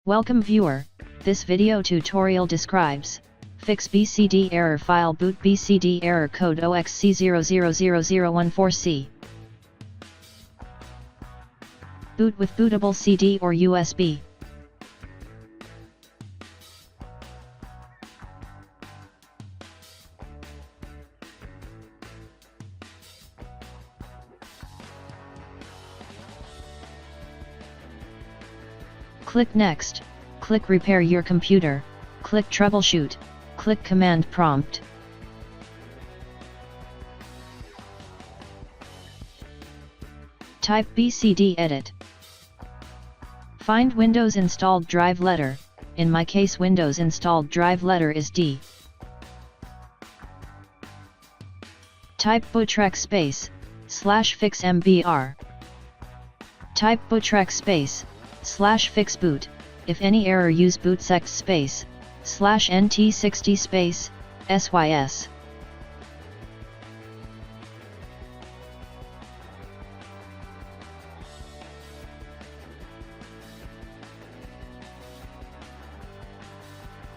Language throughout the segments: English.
Welcome viewer, this video tutorial describes fix BCD error file boot BCD error code 0xc000014c. Boot with bootable CD or USB. Click Next, click Repair your computer, click Troubleshoot, click Command Prompt. Type BCD Edit. Find Windows installed drive letter, in my case Windows installed drive letter is D. Type bootrec space, /fix mbr. Type bootrec space, /fix boot, if any error use bootsect space, /nt60 space, sys.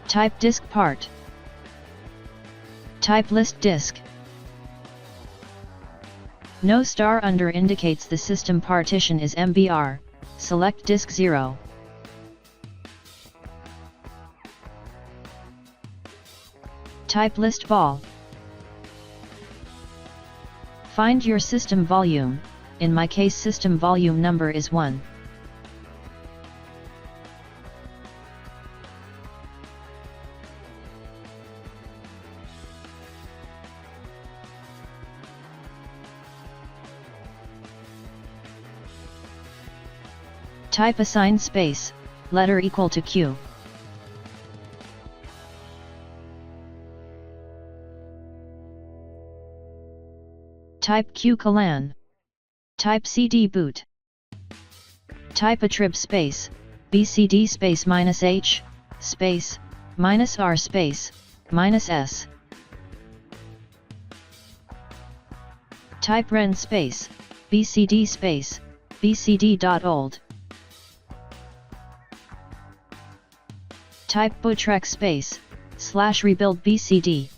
Type disk part. Type list disk. No star under indicates the system partition is MBR. Select disk 0. Type list vol. Find your system volume, in my case system volume number is 1. Type assign space, letter equal to Q. Type Q colon. Type CD boot. Type attrib space, BCD space -H, space, -R space, -S. Type ren space, BCD space, bcd.old. Type bootrec space, /rebuild BCD.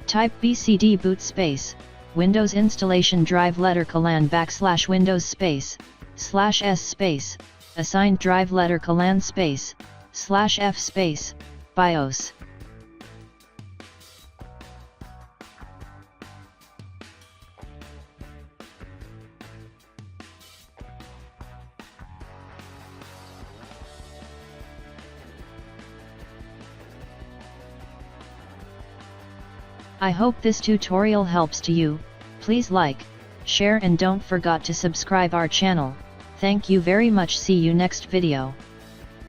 Type BCD boot space, Windows installation drive letter colon / Windows space, /s space, assigned drive letter colon space, /f space, BIOS. I hope this tutorial helps to you. Please like, share and don't forget to subscribe our channel. Thank you very much. See you next video.